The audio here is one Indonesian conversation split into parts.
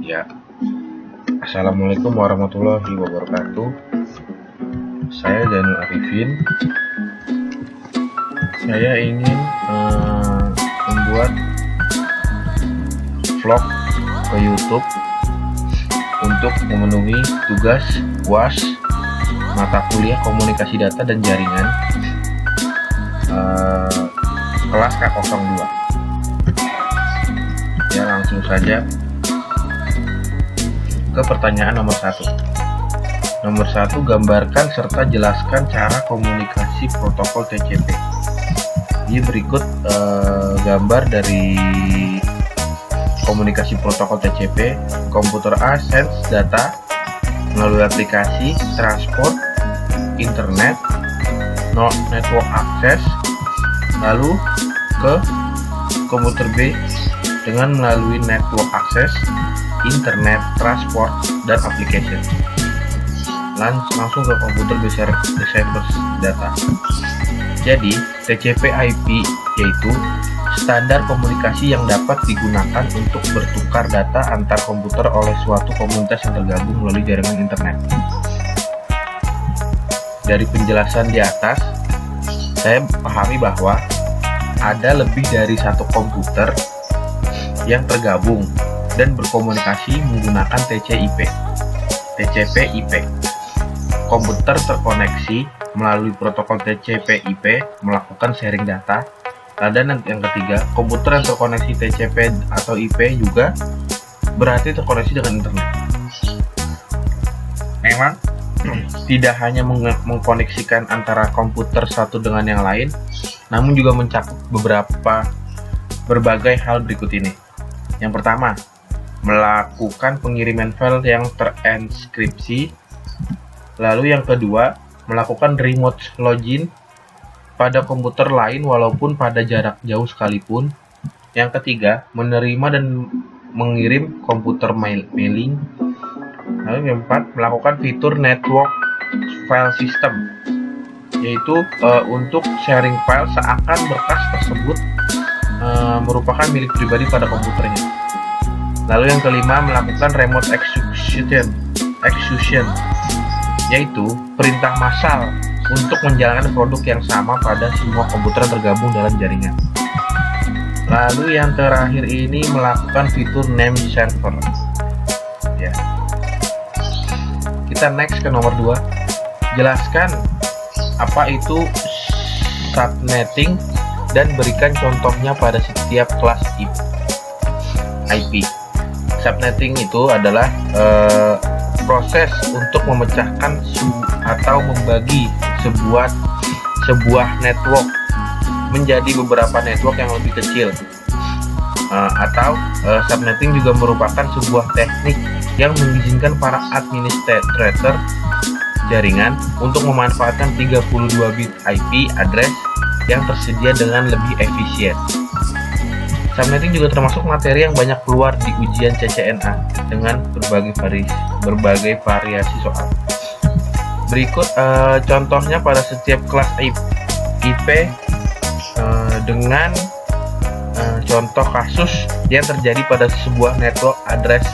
Ya, Assalamualaikum warahmatullahi wabarakatuh. Saya Zainul Arifin. Saya ingin membuat vlog ke YouTube untuk memenuhi tugas UAS mata kuliah Komunikasi Data dan Jaringan kelas K02. Ya, langsung saja ke pertanyaan nomor 1. Nomor 1, gambarkan serta jelaskan cara komunikasi protokol TCP. Ini berikut gambar dari komunikasi protokol TCP. Komputer A sends data melalui aplikasi transport internet network access, lalu ke komputer B dengan melalui network access internet, transport, dan application. Langsung ke komputer receiver data. Jadi, TCP IP yaitu standar komunikasi yang dapat digunakan untuk bertukar data antar komputer oleh suatu komunitas yang tergabung melalui jaringan internet. Dari penjelasan di atas, saya pahami bahwa ada lebih dari satu komputer yang tergabung dan berkomunikasi menggunakan TCP/IP. Komputer terkoneksi melalui protokol TCP/IP melakukan sharing data. Dan yang ketiga, komputer yang terkoneksi TCP atau IP juga berarti terkoneksi dengan internet. Memang tidak hanya mengkoneksikan antara komputer satu dengan yang lain, namun juga mencakup berbagai hal berikut ini. Yang pertama, melakukan pengiriman file yang terenskripsi. Lalu yang kedua, melakukan remote login pada komputer lain walaupun pada jarak jauh sekalipun. Yang ketiga, menerima dan mengirim komputer mailing. Lalu yang keempat, melakukan fitur network file system, yaitu untuk sharing file seakan berkas tersebut merupakan milik pribadi pada komputernya. Lalu yang kelima, melakukan remote execution, yaitu perintah massal untuk menjalankan produk yang sama pada semua komputer tergabung dalam jaringan. Lalu yang terakhir ini melakukan fitur name server. Ya. Kita next ke nomor 2. Jelaskan apa itu subnetting dan berikan contohnya pada setiap kelas IP. Subnetting itu adalah proses untuk memecahkan atau membagi sebuah network menjadi beberapa network yang lebih kecil. Subnetting juga merupakan sebuah teknik yang mengizinkan para administrator jaringan untuk memanfaatkan 32 bit IP address yang tersedia dengan lebih efisien. Subnetting juga termasuk materi yang banyak keluar di ujian CCNA dengan berbagai variasi soal. Berikut contohnya pada setiap kelas IP dengan contoh kasus yang terjadi pada sebuah network address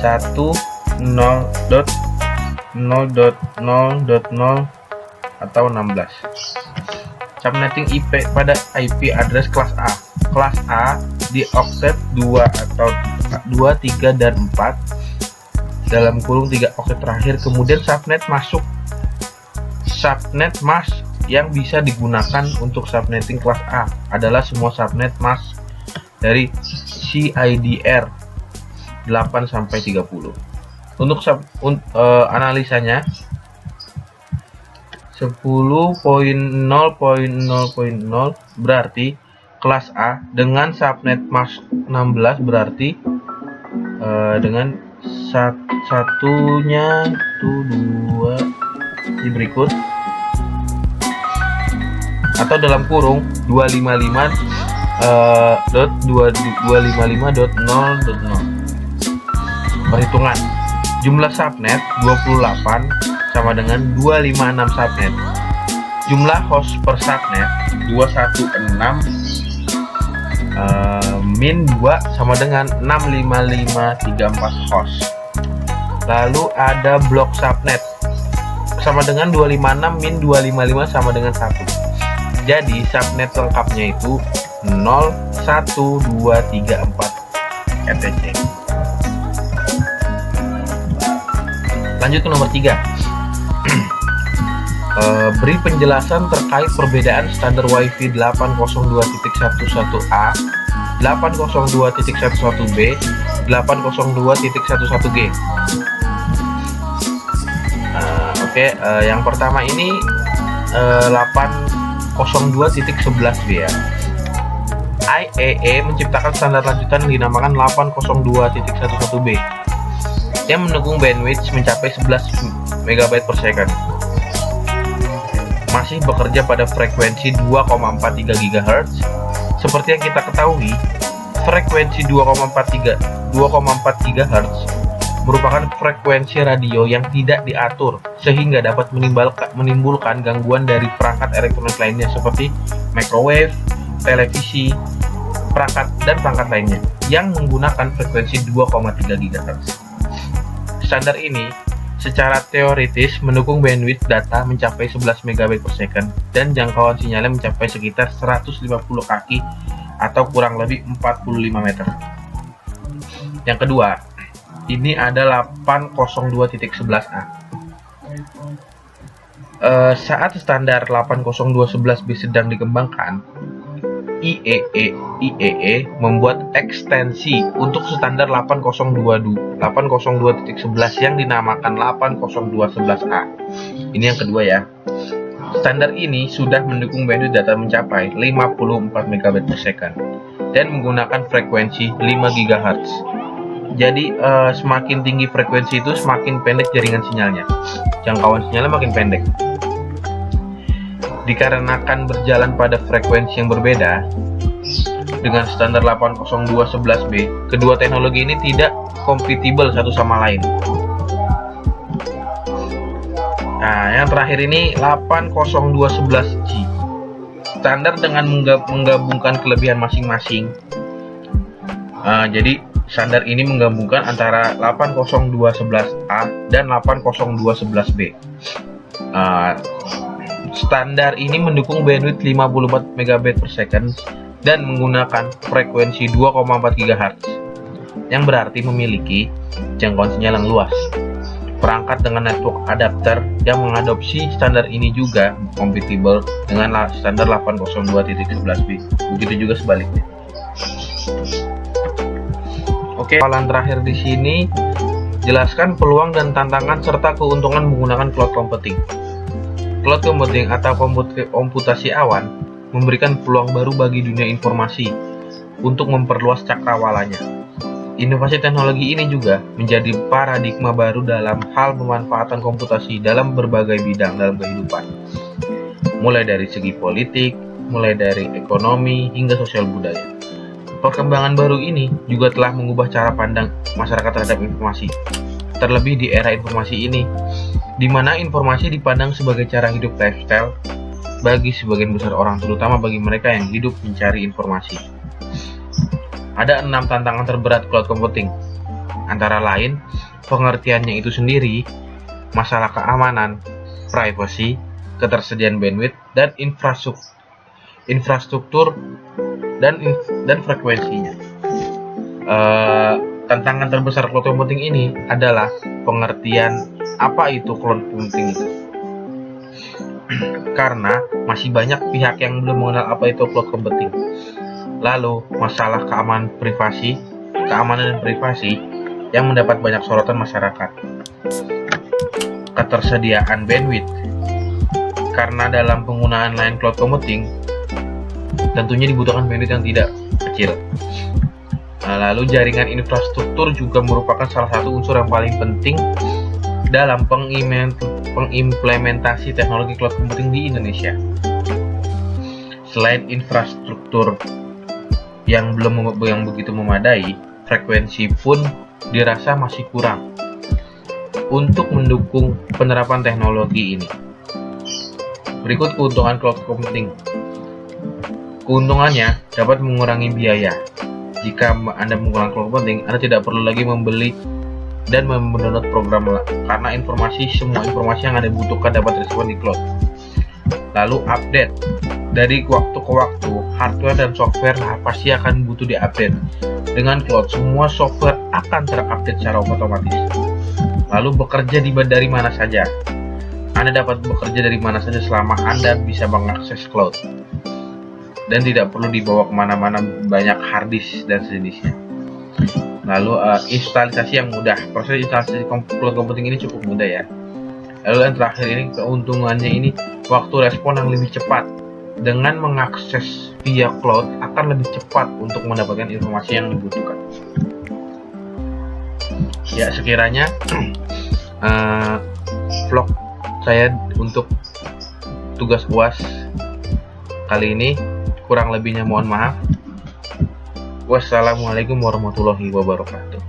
1.0.0.0 atau 16. Subnetting IP pada IP address kelas A. Kelas A di oktet 2 atau 2, 3, dan 4 dalam kurung 3 oktet terakhir. Kemudian subnet mask yang bisa digunakan untuk subnetting kelas A adalah semua subnet mask dari CIDR 8-30. Untuk analisanya 10.0.0.0 berarti kelas A dengan subnet mask 16 berarti dengan satunya itu 2 di berikut atau dalam kurung 255.255.0.0. Perhitungan jumlah subnet 28 sama dengan 256 subnet. Jumlah host per subnet 216 min 2 sama dengan 65534 host. Lalu ada blok subnet sama dengan 256 min 255 sama dengan 1. Jadi subnet lengkapnya itu 01234 etc. Lanjut ke nomor 3. Beri penjelasan terkait perbedaan standar Wi-Fi 802.11a, 802.11b, 802.11g. Yang pertama ini 802.11b ya. IEEE menciptakan standar lanjutan yang dinamakan 802.11b yang mendukung bandwidth mencapai 11 MB per second. Masih bekerja pada frekuensi 2,43 GHz. Seperti yang kita ketahui, frekuensi 2,4 GHz merupakan frekuensi radio yang tidak diatur sehingga dapat menimbulkan gangguan dari perangkat elektronik lainnya seperti microwave, televisi, perangkat lainnya yang menggunakan frekuensi 2,3 GHz. Standar ini secara teoritis mendukung bandwidth data mencapai 11 MB per second dan jangkauan sinyalnya mencapai sekitar 150 kaki atau kurang lebih 45 meter. Yang kedua, ini ada 802.11a. Saat standar 802.11b sedang dikembangkan, IEEE membuat ekstensi untuk standar 802.11 yang dinamakan 802.11a. Ini yang kedua ya. Standar ini sudah mendukung bandwidth data mencapai 54 MB per second dan menggunakan frekuensi 5 GHz. Jadi semakin tinggi frekuensi itu semakin pendek jaringan sinyalnya. Jangkauan sinyalnya makin pendek. Dikarenakan berjalan pada frekuensi yang berbeda dengan standar 802.11b, kedua teknologi ini tidak kompatibel satu sama lain. Nah, yang terakhir ini 802.11g. Standar dengan menggabungkan kelebihan masing-masing. Jadi standar ini menggabungkan antara 802.11a dan 802.11b. Standar ini mendukung bandwidth 54 MB per second dan menggunakan frekuensi 2,4 GHz, yang berarti memiliki jangkauan sinyal yang luas. Perangkat dengan network adapter yang mengadopsi standar ini juga kompatibel dengan standar 802.11b. Begitu juga sebaliknya. Oke, soalan terakhir di sini, jelaskan peluang dan tantangan serta keuntungan menggunakan cloud computing. Cloud computing atau komputasi awan memberikan peluang baru bagi dunia informasi untuk memperluas cakrawalanya. Inovasi teknologi ini juga menjadi paradigma baru dalam hal pemanfaatan komputasi dalam berbagai bidang dalam kehidupan. Mulai dari segi politik, mulai dari ekonomi, hingga sosial budaya. Perkembangan baru ini juga telah mengubah cara pandang masyarakat terhadap informasi. Terlebih di era informasi ini, di mana informasi dipandang sebagai cara hidup lifestyle bagi sebagian besar orang, terutama bagi mereka yang hidup mencari informasi. Ada 6 tantangan terberat cloud computing, antara lain pengertiannya itu sendiri, masalah keamanan, privacy, ketersediaan bandwidth, dan infrastruktur dan frekuensinya. Tantangan terbesar cloud computing ini adalah pengertian apa itu cloud computing itu. Karena masih banyak pihak yang belum mengenal apa itu cloud computing. Lalu, masalah keamanan dan privasi yang mendapat banyak sorotan masyarakat. Ketersediaan bandwidth. Karena dalam penggunaan layanan cloud computing tentunya dibutuhkan bandwidth yang tidak kecil. Lalu jaringan infrastruktur juga merupakan salah satu unsur yang paling penting dalam pengimplementasi teknologi cloud computing di Indonesia. Selain infrastruktur yang begitu memadai, frekuensi pun dirasa masih kurang untuk mendukung penerapan teknologi ini. Berikut keuntungan cloud computing. Keuntungannya dapat mengurangi biaya. Jika Anda menggunakan cloud computing, Anda tidak perlu lagi membeli dan mendownload program karena semua informasi yang Anda butuhkan dapat tersimpan di cloud. Lalu update. Dari waktu ke waktu, hardware dan software pasti akan butuh diupdate. Dengan cloud, semua software akan terupdate secara otomatis. Lalu bekerja dari mana saja. Anda dapat bekerja dari mana saja selama Anda bisa mengakses cloud. Dan tidak perlu dibawa kemana-mana banyak hard disk dan sejenisnya. Lalu instalisasi yang mudah. Proses instalasi cloud computing ini cukup mudah ya. Lalu yang terakhir ini, keuntungannya ini waktu respon yang lebih cepat. Dengan mengakses via cloud akan lebih cepat untuk mendapatkan informasi yang dibutuhkan. Ya, sekiranya vlog saya untuk tugas UAS kali ini, kurang lebihnya mohon maaf. Wassalamualaikum warahmatullahi wabarakatuh.